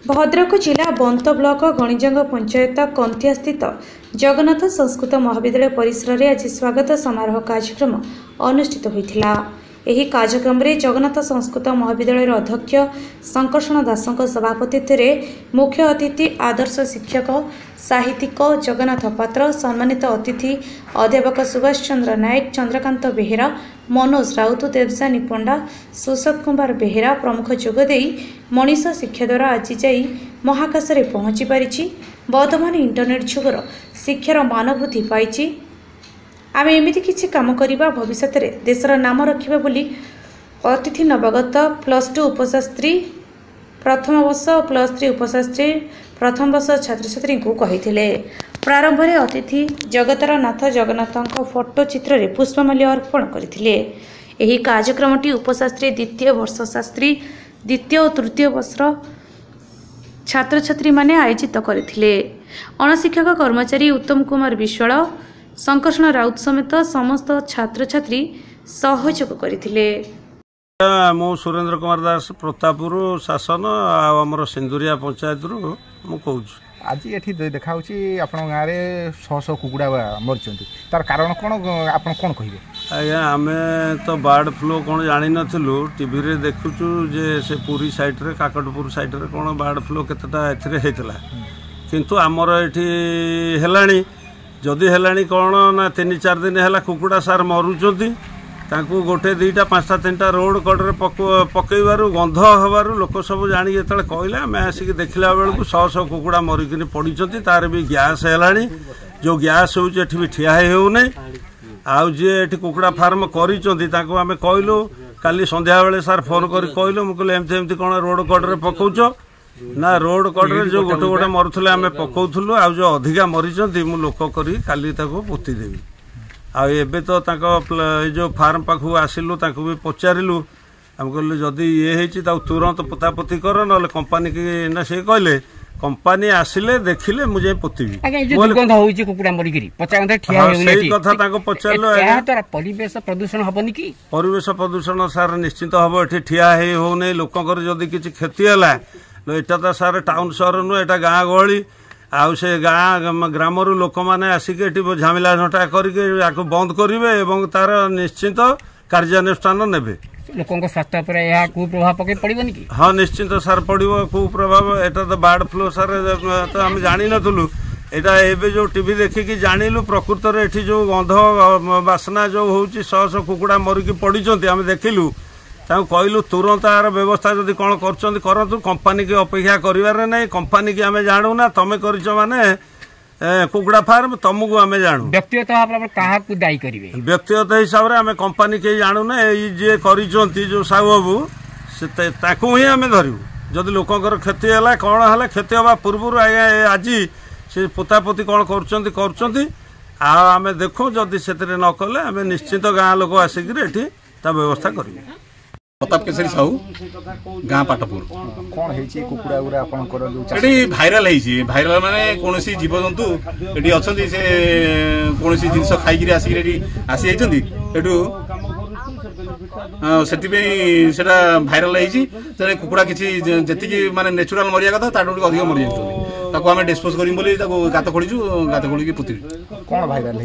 भद्रक जिला बंत ब्लॉक गणिजंग पंचायत कंथिया स्थित जगन्नाथ संस्कृत महाविद्यालय परिसर में आज स्वागत समारोह कार्यक्रम अनुष्ठित होता। ଏହି କାର୍ଯ୍ୟକ୍ରମରେ ଜଗନ୍ନାଥ ସଂସ୍କୃତ ମହାବିଦ୍ୟାଳୟର ଅଧ୍ୟକ୍ଷ ଶଙ୍କର୍ଷଣ ଦାସଙ୍କ ସଭାପତିତ୍ୱରେ ମୁଖ୍ୟ ଅତିଥି ଆଦର୍ଶ ଶିକ୍ଷକ ସାହିତ୍ୟିକ ଜଗନ୍ନାଥ ପାତ୍ର, ସମ୍ମାନିତ ଅତିଥି ଅଧ୍ୟାପକ ସୁଭାଷ ଚନ୍ଦ୍ର ନାୟକ, ଚନ୍ଦ୍ରକାନ୍ତ ବେହେରା, ମନୋଜ ରାଉତ, ଦେବଯାନୀ ପଣ୍ଡା, ସୁଶୋଧ କୁମାର ବେହେରା ପ୍ରମୁଖ ଯୋଗଦେଇ ମଣିଷ ଶିକ୍ଷା ଦ୍ୱାରା ଆଜି ଯାଇ ମହାକାଶରେ ପହଞ୍ଚି ପାରିଛି। ବର୍ତ୍ତମାନ ଇଣ୍ଟରନେଟ୍ ଯୁଗର ଶିକ୍ଷାର ମାନ ବୃଦ୍ଧି ପାଇଛି। आमे एमिति किछि काम करिबा भविष्य में देशर नाम रखिबा बोली अतिथि नवागत +2 उपशास्त्री प्रथम वर्ष +3 उपशास्त्री प्रथम वर्ष छात्र छात्री को कहिथिले। प्रारंभ में अतिथि जगतर नाथ जगन्नाथ फोटो चित्र रे पुष्पमाल्य अर्पण करथिले। एही कार्यक्रमटी उपशास्त्री द्वितीय वर्ष शास्त्री द्वितीय और तृतीय वर्ष छात्र छात्री माने आयोजित करथिले। अणशिक्षक कर्मचारी उत्तम कुमार विश्वाल, शंकर्षण राउत समेत समस्त छात्र छात्री सहयोग करथिले। मो सुरेंद्र कुमार दास प्रतापपुर शासन आमर सिंदुरिया पंचायत रु मु कहूँ। आज ये देखा आपण गाँव में 100 कुकुड़ा मरी तार कारण कौन आप कौन कहे? आज्ञा आम तो बर्ड फ्लू कौन जानी नथिलु, टीवी रे देखुचु जे से पुरी साइड रे काकटपुर साइड रे कौन बर्ड फ्लू केतेटा एथिरे हेतला, किंतु आमर एठी हेलानी जदि हेलानी कौन ना 3-4 दिन है कुकुड़ा सार मरुचंती तांकू गोटे 2टा 5टा 3टा रोड कड़े पकईबार गंध हबार लोक सब जानी जो कहले आम आसिक देखला बेलू 100 कुकुड़ा मरिक पड़ी, तार भी गैस है जो गैस होती भी ठिया होना। आउ जी ये कुकुड़ा फार्म करें कहलु काली संध्या बेले सार फोन कर कहलु मुझे एमती कौन रोड कड़े पकाउच ना रोड कड़े जो गोटे गोटे मरुले आम पकाउलु आ जो अधिका मरीचंती मु लोक करी काली ताको पोती देवी। आबे तो जो फार्म पाखु आसिलु ताको भी पचारिलु आम कहलु जदि ये होती तुरंत पोतापोती कर ना कंपानी की ना से कहले कंपानी आसिले देखिले मुझे पोतीबी परिवेश प्रदूषण हबनी कि परिवेश प्रदूषण सार निश्चित हम ये ठिया होने लोकंर जदि किसी क्षति है एटा तो सारे टाउन सहर नुह एटा गाँ गहली आउ से गाँ ग्रामर लोक मैंने आसिक झामिला झंटा करके बंद करेंगे और तार निश्चित कार्यानुष्ठान नेबे। लोकों स्वास्थ्य पर यह कुप्रभाव पके पड़िबनी कि? हाँ निश्चित सार पड़ो कुप्रभाव। एटा तो बर्ड फ्लू सार तो आम जानी नथुलु, एटा एबे जो टीवी देखिकी जानिलु प्रकृत रे एठी जो गंध बासना जो होउची 100 कुकुड़ा मरिकी पड़िचंती आम देखिलु कहलु तुरंत यार व्यवस्था जदि कौन करतु कंपानी की अपेक्षा कर ना कंपानी की आम जानू ना तुम कर माने कुकुड़ा फार्म तुमको आम जानू व्यक्तिगत दायी करेंगे व्यक्तिगत हिसाब से आम कंपानी के जानू ना ये कर जो साहू बाबू से ही आम धरबू जदि लोकंर क्षति है कौन है क्षति हवा पूर्व आज से पोतापोती कौन कर आम देखू जदि से न कले आम निश्चित गाँ लोक आसिक व्यवस्था करेंगे। प्रताप केसरी साहू गाँ पाटपुर कौन है कुकुड़ा गुरा भाइराल भाइराल माने कौन जीवजंतु ये अच्छा से कौन जिनस खाई आसी से भाइराल है कुकुड़ा किसी जी माने नेचुराल मरिया कथा अधिक मरी जाता आम डिस्पोज करी गात खोलीचु गात खोल पोती कौन भाइराल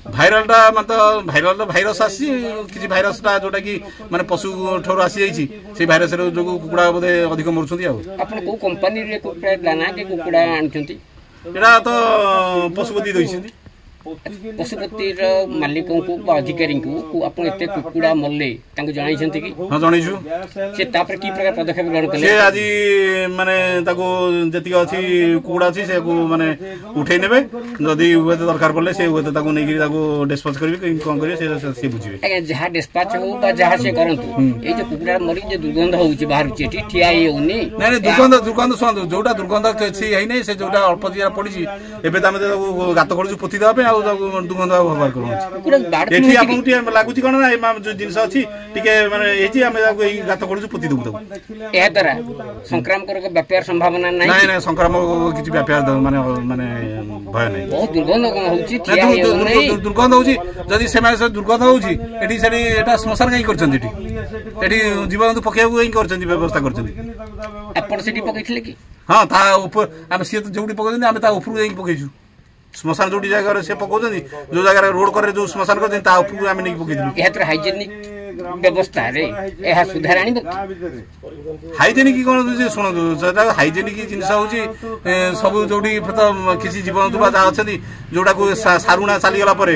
भाइरालटा मतलब भाइराल भाइरस आसी किसी भाइरसटा जोटा कि माने पशु ठोर आसी से भाइरस जो कुकुड़ा बोधे अधिक मरुछंती आपन को कंपनी रे कुकुड़ा दाना के कुकुड़ा आनछंती एटा तो पशुपति दैछंती पशुपति मालिक को अधिकारी को आप कुकुड़ा मरले जन कि? हाँ जनईछु से की प्रकार पदक्षेप ग्रहण कले से आज माने जी अच्छी कुकुड़ा अच्छी से माने उठे ने जदि दरकार पड़े से डिस्पाच करेंगे कौन करेंगे बुझे जहाँ डिस्पाच हो जहाँ से करंतु ये जो कुकुड़ा मरी जो दुर्गंध होउची बाहर चेठी ठिया होनी नहीं दुर्गंध सुनतु जोटा दुर्गंध किसी है नहीं से जोटा अल्प जीरा पड़ी एबे त हम गात करूँ पोती देवा दुर्गंध व्यवहार करूँ लगुच कौन ना जो जिनस अच्छी गात करूँ पोती देबू द्वारा संक्रामक व्यापार संभावना नहीं संक्रामक किसी व्यापार माने माने भय नहीं बहुत दुर्गंध दुर्गंध होउची जदि से दुर्गंध होउची एठी सेठी एटा श्मशान कहीं करछंती एठी जीवजंतु पकेबू कहीं करछंती व्यवस्था करछंती ଆପଣ ସେଠି ପକେଇଥିଲେ କି? ହଁ ତା ଆମେ ସିଏ ତ ଯୋଉଠି ପକାଉଛନ୍ତି ଆମେ ତା ଉପରକୁ ଯାଇକି ପକେଇଛୁ। ଶ୍ମଶାନ ଯୋଉଠି ଜାଗାରେ ସେ ପକାଉଛନ୍ତି, ଯୋଉ ଜାଗାରେ ରୋଡ କରେ ଯୋଉ ଶ୍ମଶାନ କରୁଛନ୍ତି ତା ଉପରକୁ ଆମେ ନେଇକି ପକେଇଥିଲୁ। ଏହାଦ୍ୱାରା ହାଇଜେନିକ ବ୍ୟବସ୍ଥାରେ ଏହା ସୁଧାର ଆଣିବ? ହାଇଜେନିକ କଣ ଶୁଣନ୍ତୁ, ସେଟା ହାଇଜେନିକ ଜିନିଷ ହଉଛି ସବୁ ଯୋଉଠି କିଛି ଜୀବଜନ୍ତୁ ବା ଯାହା ଅଛନ୍ତି ଯୋଉଟାକୁ ସାରୁଣା ଚାଲିଗଲା ପରେ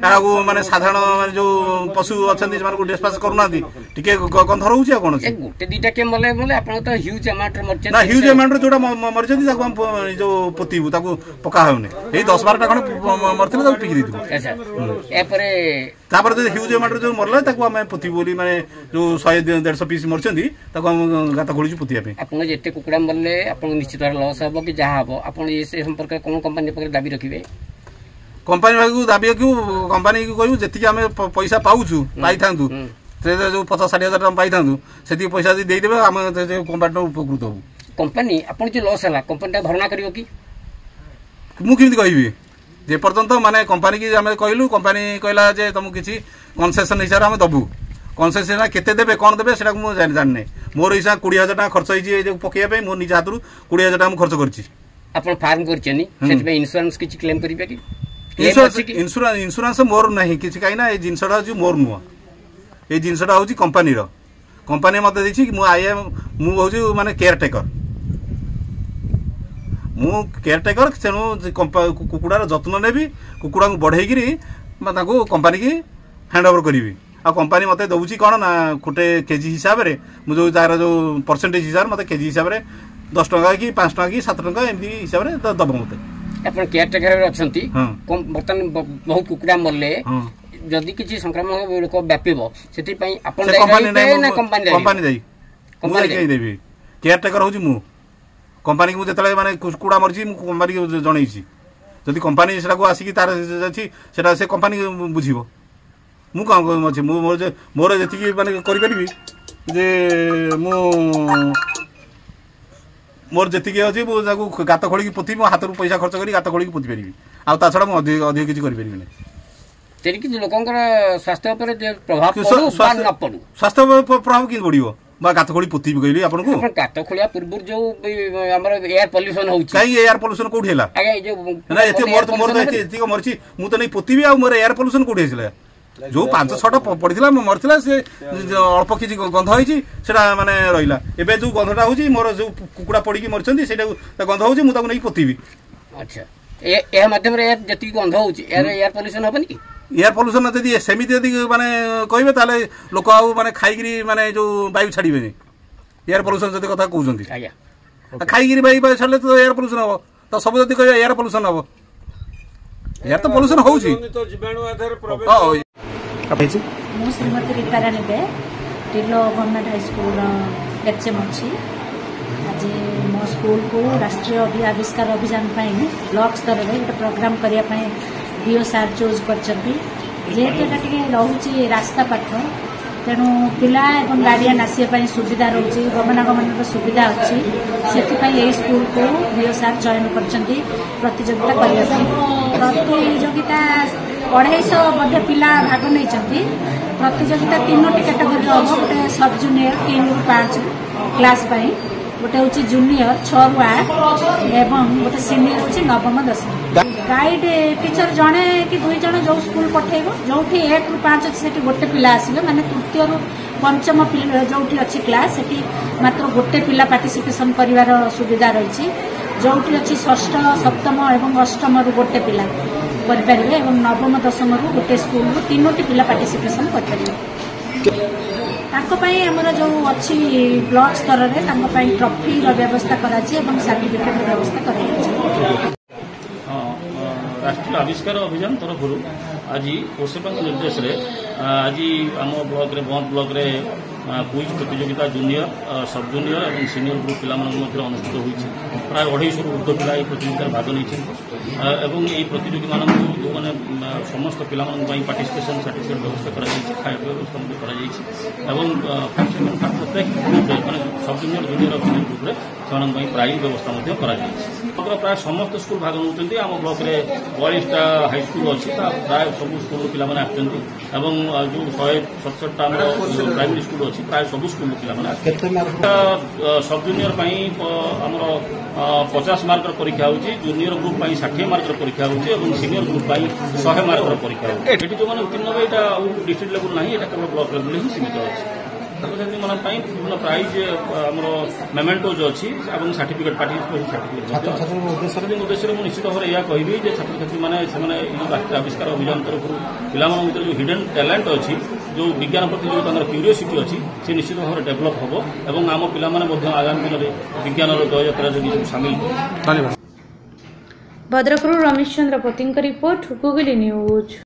ଏହାକୁ ମାନେ ସାଧାରଣ ମାନେ ଯୋଉ ପଶୁ ଅଛନ୍ତି ସେମାନଙ୍କୁ ଡିସ୍ପାଚ କରୁନାହାନ୍ତି, ଟିକେ ଗନ୍ଧ ରହୁଛି। ଆଉ କଣ ଗୋଟେ ଦିଟା କେ ମଲେ ମଲେ ଆପଣ ତ ହ୍ୟୁଜ ଆମାଉଣ୍ଟରେ ମରିଛନ୍ତି ନା, ହ୍ୟୁଜ ଆମାଉଣ୍ଟରେ ଯୋଉଟା ମରିଛନ୍ତି ତାକୁ ଆମେ ଯୋଉ ପୋତିବୁ, ତାକୁ ପକା ହଉନି। ଏଇ 10-12ଟା ଖଣ୍ଡେ ମରିଥିଲେ ତାକୁ ପିକି ଦେଇଥିବୁ। ତାପରେ ଯଦି ହ୍ୟୁଜ ଆମାଉଣ୍ଟରେ ଯୋଉ ମରିଲା ତାକୁ ଆମେ ପୋତିବୁ ବୋଲି, ମାନେ ଯୋଉ 100-150 ପିସ୍ ମରିଛନ୍ତି ତାକୁ ଆମେ ଗାତ ଖୋଳିଛୁ ପୋତିବା ପାଇଁ। ଆପଣ ଯେତେ କୁକୁଡ଼ା ମରିଲେ ଆପଣଙ୍କୁ ନିଶ୍ଚିତ ଲସ୍ ହବ କି ଯାହା ହବ, ଆପଣ ସେ ସମ୍ପର୍କରେ କଣ କମ୍ପାନୀ ପାଖରେ ଦାବି ରଖିବେ? କମ୍ପାନୀ ପାଖକୁ ଦାବି ରଖିବୁ, କମ୍ପାନୀକୁ କହିବୁ ଯେତିକି ଆମେ ପଇସା ପାଉଛୁ ପାଇଥାନ୍ତୁ, ଯୋଉ 50-60 ହଜାର ଟଙ୍କା ପାଇଥାନ୍ତୁ ସେତିକି ପଇସା ଯଦି ଦେଇଦେବେ ଆମେ କମ୍ପାନୀଟା ଉପକୃତ ହବୁ। କମ୍ପାନୀ ଆପଣ ଯୋଉ ଲସ୍ ହେଲା କମ୍ପାନୀଟା ଭରଣା କରିବ କି? ମୁଁ କେମିତି କହିବି? ଯେ ପର୍ଯ୍ୟନ୍ତ ମାନେ କମ୍ପାନୀ କି ଆମେ କହିଲୁ, କମ୍ପାନୀ କହିଲା ଯେ ତମକୁ କିଛି କନସେସନ ହିସାବରେ ଆମେ ଦବୁ। କନସେସନ କେତେ ଦେବେ କଣ ଦେବେ ସେଟା ମୁଁ ଜାଣିନି। ମୋର ହିସାବ 20,000 ଟଙ୍କା ଖର୍ଚ୍ଚ ହେଇଛି ଏଇ ପକେଇବା ପାଇଁ। ମୋ ନିଜ ହାତରୁ 20,000 ଟଙ୍କା ମୁଁ ଖର୍ଚ୍ଚ କରିଛି। ଆପଣ ଫାର୍ମ କରିଛନ୍ତି, ସେଥିପାଇଁ ଇନ୍ସୁରାନ୍ସ କିଛି କ୍ଲେମ କରିବେ କି? ଇନ୍ସୁରାନ୍ସ ମୋର ନାହିଁ କିଛି, କାହିଁକି ନା ଏଇ ଜିନିଷଟା ହଉଛି ମୋର ନୁହଁ। ଏଇ ଜିନିଷଟା ହଉଛି କମ୍ପାନୀର। କମ୍ପାନୀ ମତେ ଦେଇଛି, ମୁଁ ହଉଛି ମାନେ କେୟାରଟେକର। ମୁଁ କେୟାରଟେକର, ତେଣୁ କୁକୁଡ଼ାର ଯତ୍ନ ନେବି, କୁକୁଡ଼ାକୁ ବଢେଇକିରି ତାକୁ କମ୍ପାନୀକି ହ୍ୟାଣ୍ଡ ଓଭର କରିବି। ଆଉ କମ୍ପାନୀ ମତେ ଦଉଛି କଣ ନା ଗୋଟେ କେଜି ହିସାବରେ, ମୁଁ ଯୋଉ ତାର ଯୋଉ ପରସେଣ୍ଟେଜ ହିସାବରେ ମତେ କେଜି ହିସାବରେ 10 ଟଙ୍କା କି 5 ଟଙ୍କା କି 7 ଟଙ୍କା ଏମିତି ହିସାବରେ ଦବ ମତେ। ଆପଣ କେୟାରଟେକର ଅଛନ୍ତି, ବର୍ତ୍ତମାନ ବହୁତ କୁକୁଡ଼ା ମରିଲେ ଯଦି କିଛି ସଂକ୍ରାମକ ରୋଗ ବ୍ୟାପିବ ସେଥିପାଇଁ ଆପଣ କମ୍ପାନୀ ଦେବି। କେୟାରଟେକର ହଉଛି ମୁଁ। କମ୍ପାନୀକୁ ମୁଁ ଯେତେବେଳେ ମାନେ କୁକୁଡ଼ା ମରିଛି ମୁଁ କମ୍ପାନୀକୁ ଜଣେଇଛି। ଯଦି କମ୍ପାନୀ ସେଟାକୁ ଆସିକି ତାର ଅଛି ସେଟା ସେ କମ୍ପାନୀ ବୁଝିବ। ମୁଁ କଣ ଅଛି, ମୁଁ ମୋର ଯେତିକି ମାନେ କରିପାରିବି ଯେ ମୋର ଯେତିକି ଅଛି ମୁଁ ତାକୁ ଗାତ ଖୋଳିକି ପୋତିବି, ମୋ ହାତରୁ ପଇସା ଖର୍ଚ୍ଚ କରି ଗାତ ଖୋଳିକି ପୋତି ପାରିବି। ଆଉ ତା ଛଡା ମୁଁ ଅଧିକ କିଛି କରିପାରିବିନି। ଲୋକଙ୍କର ସ୍ୱାସ୍ଥ୍ୟ ଉପରେ ପ୍ରଭାବ ପଡୁ ବା ନ ପଡୁ, ସ୍ୱାସ୍ଥ୍ୟ ପ୍ରଭାବ କେମିତି ପଡିବ? ବା ଗାତ ଖୋଳି ପୋତିବି କହିଲି ଆପଣଙ୍କୁ। ଗାତ ଖୋଳିବା ପୂର୍ବରୁ ଯୋଉ ଆମର ଏୟାର ପଲ୍ୟୁସନ ହଉଛି, କାହିଁ ଏୟାର ପଲ୍ୟୁସନ କୋଉଠି ହେଲା? ଏତିକି ମରିଛି ମୁଁ ତ ନେଇ ପୋତିବି, ଆଉ ମୋର ଏୟାର ପଲ୍ୟୁସନ କୋଉଠି ହେଇଥିଲା? ଯୋଉ 5-6ଟା ପଡିଥିଲା ମରିଥିଲା, ସେ ଅଳ୍ପ କିଛି ଗନ୍ଧ ହେଇଛି ସେଟା ମାନେ ରହିଲା। ଏବେ ଯୋଉ ଗନ୍ଧଟା ହଉଛି ମୋର ଯୋଉ କୁକୁଡ଼ା ପଡିକି ମରିଛନ୍ତି ସେଇଟା ଗନ୍ଧ ହଉଛି, ମୁଁ ତାକୁ ନେଇକି ପୋତିବି। ଆଚ୍ଛା, ଏହା ମାଧ୍ୟମରେ ଯେତିକି ଗନ୍ଧ ହଉଛି ଏୟାର ପଲ୍ୟୁସନ ହବନି କି? ଏୟାର ପଲ୍ୟୁସନ ଯଦି ସେମିତି ଯଦି ମାନେ କହିବେ ତାହେଲେ ଲୋକ ଆଉ ମାନେ ଖାଇକିରି ମାନେ ଯୋଉ ବାୟୁ ଛାଡିବେନି। ଏୟାର ପଲ୍ୟୁସନ ଯଦି କଥା କହୁଛନ୍ତି, ଆଜ୍ଞା ଖାଇକିରି ବାୟୁ ଛାଡିଲେ ତ ଏୟାର ପଲ୍ୟୁସନ ହବ। ତ ସବୁ ଯଦି କହିବେ ଏୟାର ପଲ୍ୟୁସନ ହବ, ଏୟାର ତ ପଲ୍ୟୁସନ ହଉଛି। ମୁଁ ଶ୍ରୀମତୀ ରୀତାରାଣୀ ଦେ, ଟିଲୋ ଗଭର୍ଣ୍ଣମେଣ୍ଟ ହାଇସ୍କୁଲ ଏଚଏମ୍ ଅଛି। ଆଜି ମୋ ସ୍କୁଲକୁ ରାଷ୍ଟ୍ରୀୟ ଆବିଷ୍କାର ଅଭିଯାନ ପାଇଁ ବ୍ଲକ ସ୍ତରରେ ଗୋଟେ ପ୍ରୋଗ୍ରାମ କରିବା ପାଇଁ ଡିଓ ସାର୍ ଚୁଜ୍ କରିଛନ୍ତି। ଯେହେତୁ ଏଇଟା ଟିକେ ରହୁଛି ରାସ୍ତା ପାଖ, ତେଣୁ ପିଲା ଏବଂ ଗାର୍ଡିଆନ୍ ଆସିବା ପାଇଁ ସୁବିଧା ରହୁଛି, ଗମନାଗମନର ସୁବିଧା ଅଛି। ସେଥିପାଇଁ ଏହି ସ୍କୁଲକୁ ଡିଓ ସାର୍ ଚୟନ କରିଛନ୍ତି ପ୍ରତିଯୋଗିତା କରିବା ପାଇଁ। ପ୍ରତିଯୋଗିତା 250 ବୋଧେ ପିଲା ଭାଗ ନେଇଛନ୍ତି। ପ୍ରତିଯୋଗିତା 3ଟି କ୍ୟାଟେଗୋରୀର ହେବ। ଗୋଟେ ସବ୍ ଜୁନିୟର 3ରୁ 5 କ୍ଲାସ୍ ପାଇଁ, ଗୋଟେ ହେଉଛି ଜୁନିୟର 6ରୁ 8 ଏବଂ ଗୋଟେ ସିନିୟର ହେଉଛି 9ମ 10ମ। ଗାଇଡ୍ ଟିଚର ଜଣେ କି 2 ଜଣ ଯୋଉ ସ୍କୁଲ ପଠେଇବ, ଯୋଉଠି 1ରୁ 5 ଅଛି ସେଠି ଗୋଟେ ପିଲା ଆସିବେ, ମାନେ 3ରୁ 5ମ ଯୋଉଠି ଅଛି କ୍ଲାସ୍ ସେଠି ମାତ୍ର ଗୋଟେ ପିଲା ପାର୍ଟିସିପେସନ କରିବାର ସୁବିଧା ରହିଛି। ଯୋଉଠି ଅଛି 6ଷ, 7ମ ଏବଂ 8ମରୁ ଗୋଟେ ପିଲା କରିପାରିବେ ଏବଂ 9ମ 10ମରୁ ଗୋଟେ ସ୍କୁଲରୁ 3ଟି ପିଲା ପାର୍ଟିସିପେସନ କରିପାରିବେ। ତାଙ୍କ ପାଇଁ ଆମର ଯୋଉ ଅଛି ବ୍ଲକ ସ୍ତରରେ ତାଙ୍କ ପାଇଁ ଟ୍ରଫିର ବ୍ୟବସ୍ଥା କରାଯାଇଛି ଏବଂ ସାର୍ଟିଫିକେଟର ବ୍ୟବସ୍ଥା କରାଯାଇଛି। ରାଷ୍ଟ୍ରୀୟ ଆବିଷ୍କାର ଅଭିଯାନ ତରଫରୁ ଆଜି ଓସେପାଙ୍କ ନିର୍ଦ୍ଦେଶରେ ଆଜି ଆମ ବ୍ଲକରେ ବନ୍ଦ ବ୍ଲକରେ କୁଇଜ୍ ପ୍ରତିଯୋଗିତା ଜୁନିୟର, ସବ୍ ଜୁନିୟର ଏବଂ ସିନିୟର ଗ୍ରୁପ୍ ପିଲାମାନଙ୍କ ମଧ୍ୟରେ ଅନୁଷ୍ଠିତ ହୋଇଛି। ପ୍ରାୟ 250ରୁ ଉର୍ଦ୍ଧ୍ୱ ପିଲା ଏହି ପ୍ରତିଯୋଗିତାରେ ଭାଗ ନେଇଛନ୍ତି ଏବଂ ଏହି ପ୍ରତିଯୋଗୀମାନଙ୍କୁ ଯେଉଁମାନେ ସମସ୍ତ ପିଲାମାନଙ୍କ ପାଇଁ ପାର୍ଟିସିପେସନ୍ ସାର୍ଟିଫିକେଟ୍ ବ୍ୟବସ୍ଥା କରାଯାଇଛି, ଖାଇବା ବ୍ୟବସ୍ଥା ମଧ୍ୟ କରାଯାଇଛି ଏବଂ ପ୍ରତ୍ୟେକ ଗ୍ରୁପ୍ରେ ମାନେ ସବ୍ ଜୁନିୟର, ଜୁନିୟର, ସିନିୟର ଗ୍ରୁପ୍ରେ ସେମାନଙ୍କ ପାଇଁ ପ୍ରାଇଜ୍ ବ୍ୟବସ୍ଥା ମଧ୍ୟ କରାଯାଇଛି। ब्लॉक प्राय समस्त स्कूल भाग नौ आम ब्लॉक रे 42टा हाईस्कूल अच्छी प्राय सब स्कूल पिला जो 167टा प्राइमरी स्कूल अच्छी प्राय सब स्कूल पिला सब जूनियर आमर 50 मार्क परीक्षा होची जूनियर ग्रुप 60 मार्क परीक्षा होची सीनियर ग्रुप 100 मार्क परीक्षा होची जो मैंने उत्तीर्ण हे डिस्ट्रिक्ट लेवल ना केवल ब्लॉक लेवल ही सीमित अच्छी छात्र मान विभिन्न प्राइज आमर मेमेंटोज अच्छी सर्टिफिकेट पार्टिसिपेशन उद्देश्य निश्चित भाव में कहि छात्र छात्री मैंने राष्ट्रीय आविष्कार अभियान तरफ पिला जो हिडन टैलेंट अच्छी जो विज्ञान प्रति जो क्यूरियोसिटी अच्छी से निश्चित भाव में डेभलप हम और आम पिला आगामी दिन में विज्ञान जययात्रा सामिल। भद्रकरू रमेश चंद्र पति रिपोर्ट गुगली न्यूज।